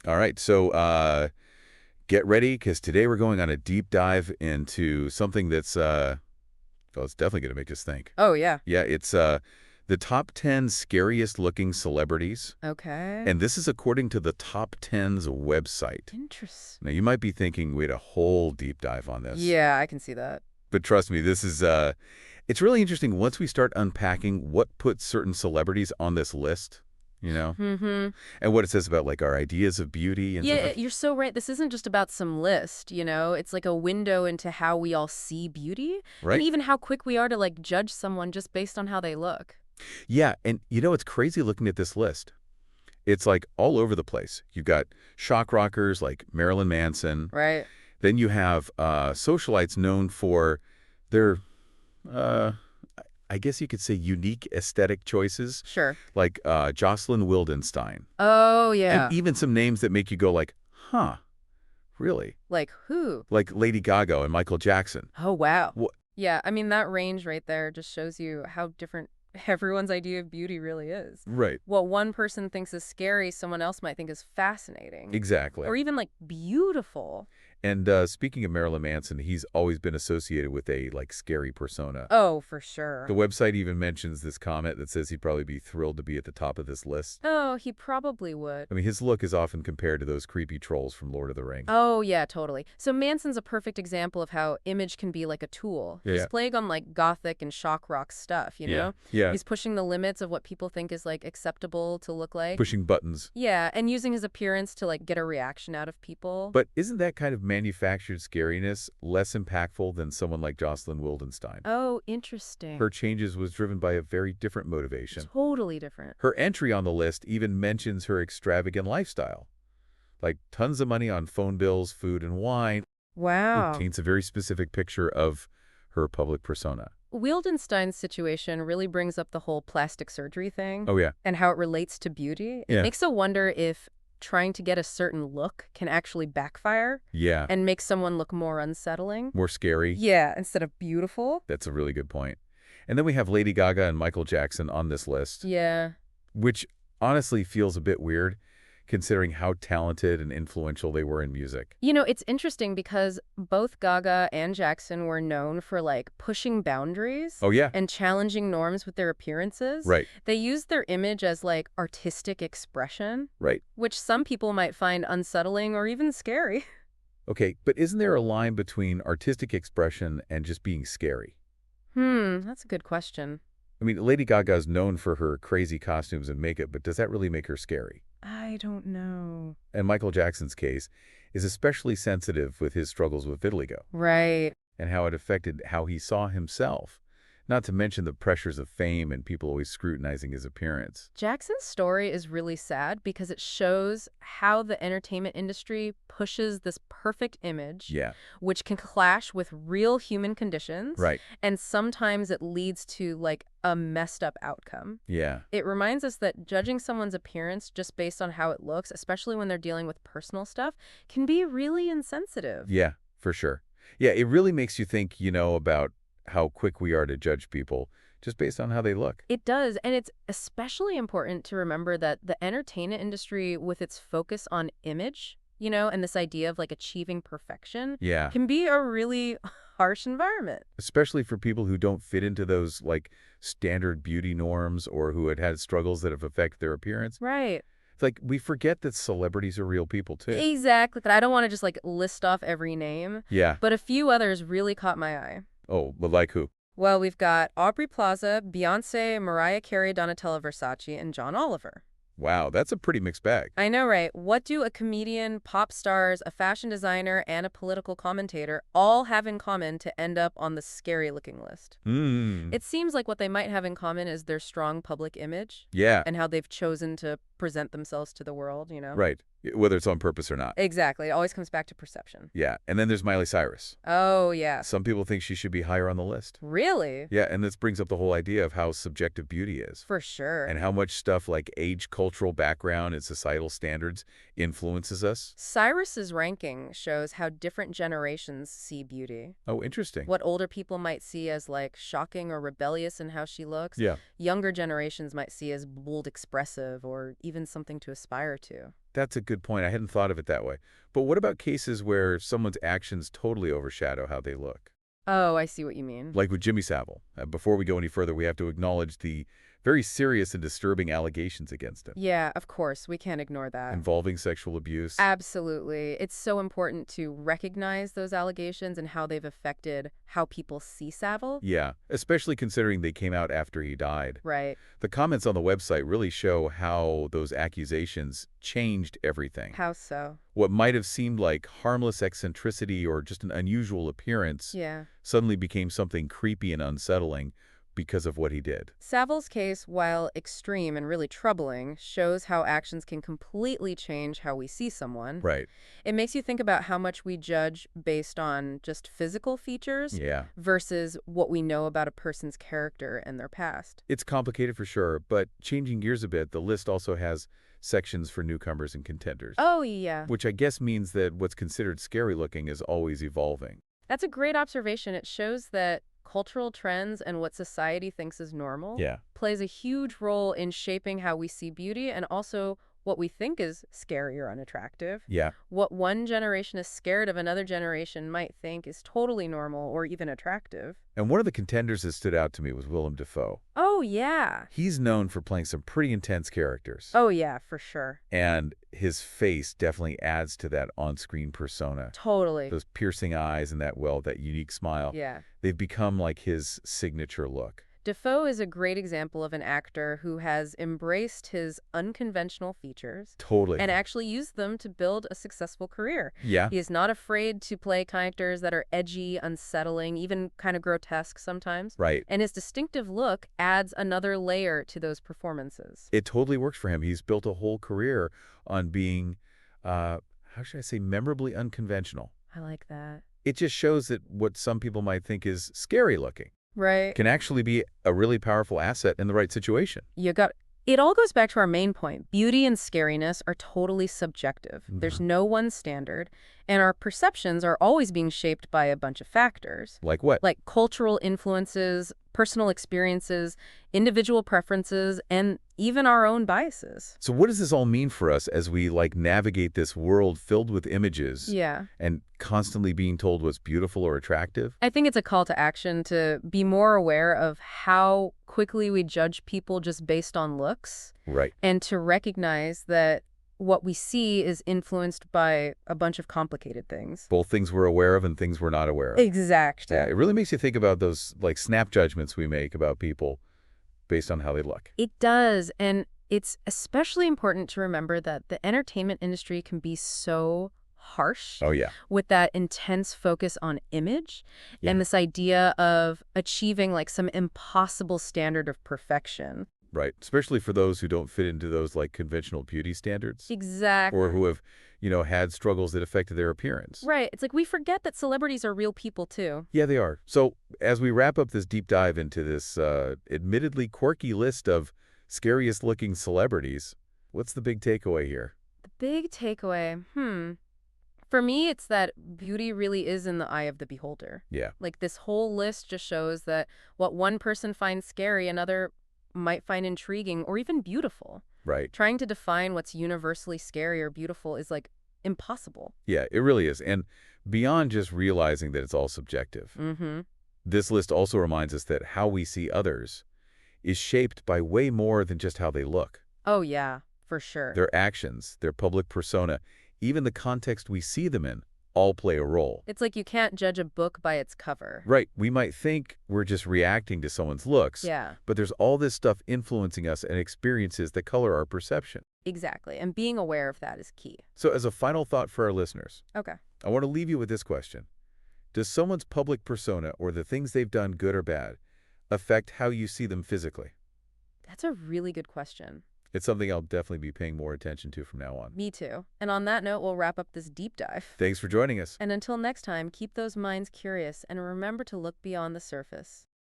All right, so get ready, because today we're going on a deep dive into something that's, well, it's definitely going to make us think. Oh, yeah. Yeah, it's the top 10 scariest looking celebrities. Okay. And this is according to the Top 10's website. Interesting. Now, you might be thinking we had a whole deep dive on this. Yeah, I can see that. But trust me, this is, it's really interesting once we start unpacking what puts certain celebrities on this list, you know, Mm-hmm. and what it says about, like, our ideas of beauty and Yeah, stuff. you're so right. This isn't just about some list, It's like a window into how we all see beauty and Right? even how quick we are to, like, judge someone just based on how they look. Yeah, and it's crazy looking at this list. It's like all over the place. You've got shock rockers like Marilyn Manson. Right. Then you have socialites known for their, uh, I guess you could say, unique aesthetic choices, Sure. like Jocelyn Wildenstein. Oh, And yeah. even some names that make you go like, huh, really? Like who? Like Lady Gaga and Michael Jackson. Oh, wow. Wha Yeah, I mean, that range right there just shows you how different everyone's idea of beauty really is. Right. What one person thinks is scary, someone else might think is fascinating. Exactly. Or even, like, beautiful. And speaking of Marilyn Manson, he's always been associated with a, like, scary persona. Oh, for The sure. website even mentions this comment that says he'd probably be thrilled to be at the top of this list. Oh, he probably would. I mean, his look is often compared to those creepy trolls from Lord of the Rings. Oh, yeah, totally. So Manson's a perfect example of how image can be like a tool. Yeah, He's yeah. playing on like gothic and shock rock stuff, Yeah. Yeah. He's pushing the limits of what people think is like acceptable to look like. Pushing buttons. Yeah, and using his appearance to like get a reaction out of people. But isn't that kind of manufactured scariness less impactful than someone like Jocelyn Wildenstein? Oh, interesting. Her changes was driven by a very different motivation. Totally different. Her entry on the list even mentions her extravagant lifestyle, like tons of money on phone bills, food, and wine. Wow. Paints a very specific picture of her public persona. Wildenstein's situation really brings up the whole plastic surgery thing Oh, yeah. and how it relates to beauty. It Yeah. makes a wonder if trying to get a certain look can actually backfire Yeah. and make someone look more unsettling. More scary. Yeah, instead of beautiful. That's a really good point. And then we have Lady Gaga and Michael Jackson on this list, Yeah. which honestly feels a bit weird considering how talented and influential they were in music. It's interesting because both Gaga and Jackson were known for like pushing boundaries Oh, yeah. and challenging norms with their appearances. Right. They used their image as like artistic expression, Right. which some people might find unsettling or even scary. Okay, but isn't there a line between artistic expression and just being scary? That's a good question. I mean, Lady Gaga is known for her crazy costumes and makeup, but does that really make her scary? I don't know. And Michael Jackson's case is especially sensitive with his struggles with vitiligo Right. and how it affected how he saw himself, not to mention the pressures of fame and people always scrutinizing his appearance. Jackson's story is really sad because it shows how the entertainment industry pushes this perfect image, Yeah, which can clash with real human conditions. right. And sometimes it leads to like a messed up outcome. Yeah, It reminds us that judging someone's appearance just based on how it looks, especially when they're dealing with personal stuff, can be really insensitive. yeah, for sure. Yeah, it really makes you think, about how quick we are to judge people just based on how they look. It does, and it's especially important to remember that the entertainment industry, with its focus on image, and this idea of like achieving perfection, Yeah, can be a really harsh environment. especially for people who don't fit into those, like, standard beauty norms or who had struggles that have affected their appearance. Right. It's like we forget that celebrities are real people, too. Exactly. But I don't want to just like list off every name, Yeah. but a few others really caught my eye. Oh, but like who? Well, we've got Aubrey Plaza, Beyoncé, Mariah Carey, Donatella Versace, and John Oliver. Wow, that's a pretty mixed bag. I know, right? What do a comedian, pop stars, a fashion designer, and a political commentator all have in common to end up on the scary-looking list? Hmm. It seems like what they might have in common is their strong public image Yeah, and how they've chosen to present themselves to the world. right. Whether it's on purpose or not. Exactly. It always comes back to perception. Yeah, and then there's Miley Cyrus. Oh, yeah. Some people think she should be higher on the list. Really? Yeah, and this brings up the whole idea of how subjective beauty is. For sure. And how much stuff like age, cultural background, and societal standards influences us. Cyrus's ranking shows how different generations see beauty. Oh, interesting. What older people might see as like shocking or rebellious in how she looks, Yeah. younger generations might see as bold, expressive, or even something to aspire to. That's a good point. I hadn't thought of it that way. But what about cases where someone's actions totally overshadow how they look? Oh, I see what you mean. Like with Jimmy Savile. Before we go any further, we have to acknowledge the very serious and disturbing allegations against him Yeah, of course. We can't ignore that. involving sexual abuse. Absolutely. It's so important to recognize those allegations and how they've affected how people see Savile. Yeah, especially considering they came out after he died. Right. The comments on the website really show how those accusations changed everything. How so? What might have seemed like harmless eccentricity or just an unusual appearance Yeah. suddenly became something creepy and unsettling because of what he did. Savile's case, while extreme and really troubling, shows how actions can completely change how we see someone. Right. It makes you think about how much we judge based on just physical features Yeah. versus what we know about a person's character and their past. It's complicated for sure, but changing gears a bit, the list also has sections for newcomers and contenders, Oh, yeah. which I guess means that what's considered scary looking is always evolving. That's a great observation. It shows that cultural trends and what society thinks is normal Yeah. plays a huge role in shaping how we see beauty and also what we think is scary or unattractive. Yeah. What one generation is scared of, another generation might think is totally normal or even attractive. And one of the contenders that stood out to me was Willem Dafoe. Oh, yeah. He's known for playing some pretty intense characters. Oh, yeah, for sure. And his face definitely adds to that on-screen persona. Totally. Those piercing eyes and that unique smile. Yeah. They've become like his signature look. Defoe is a great example of an actor who has embraced his unconventional features Totally. and actually used them to build a successful career. Yeah. He is not afraid to play characters that are edgy, unsettling, even kind of grotesque sometimes. Right. And his distinctive look adds another layer to those performances. It totally works for him. He's built a whole career on being, how should I say, memorably unconventional. I like that. It just shows that what some people might think is scary looking Right. can actually be a really powerful asset in the right situation. It all goes back to our main point. Beauty and scariness are totally subjective. There's no one standard, and our perceptions are always being shaped by a bunch of factors, Like what? like cultural influences, personal experiences, individual preferences, and even our own biases. So what does this all mean for us as we navigate this world filled with images Yeah. and constantly being told what's beautiful or attractive? I think it's a call to action to be more aware of how quickly we judge people just based on looks, Right. and to recognize that what we see is influenced by a bunch of complicated things. Both things we're aware of and things we're not aware of. Exactly. Yeah, it really makes you think about those snap judgments we make about people based on how they look. It does, and it's especially important to remember that the entertainment industry can be so harsh Oh, yeah. with that intense focus on image Yeah. and this idea of achieving some impossible standard of perfection. Right. Especially for those who don't fit into those conventional beauty standards Exactly. or who have, had struggles that affected their appearance. Right. It's like we forget that celebrities are real people too. Yeah, they are. So as we wrap up this deep dive into this admittedly quirky list of scariest looking celebrities, what's the big takeaway here? The big takeaway, for me, it's that beauty really is in the eye of the beholder. Yeah. This whole list just shows that what one person finds scary, another might find intriguing or even beautiful. Right. Trying to define what's universally scary or beautiful is impossible. Yeah, it really is. And beyond just realizing that it's all subjective, Mm-hmm. this list also reminds us that how we see others is shaped by way more than just how they look. Oh, yeah, for sure. Their actions, their public persona, even the context we see them in, all play a role. It's like you can't judge a book by its cover. Right. We might think we're just reacting to someone's looks, Yeah, but there's all this stuff influencing us and experiences that color our perception. exactly. And being aware of that is key. So as a final thought for our listeners, Okay. I want to leave you with this question. Does someone's public persona or the things they've done, good or bad, affect how you see them physically? That's a really good question. It's something I'll definitely be paying more attention to from now on. Me too. And on that note, we'll wrap up this deep dive. Thanks for joining us. And until next time, keep those minds curious and remember to look beyond the surface.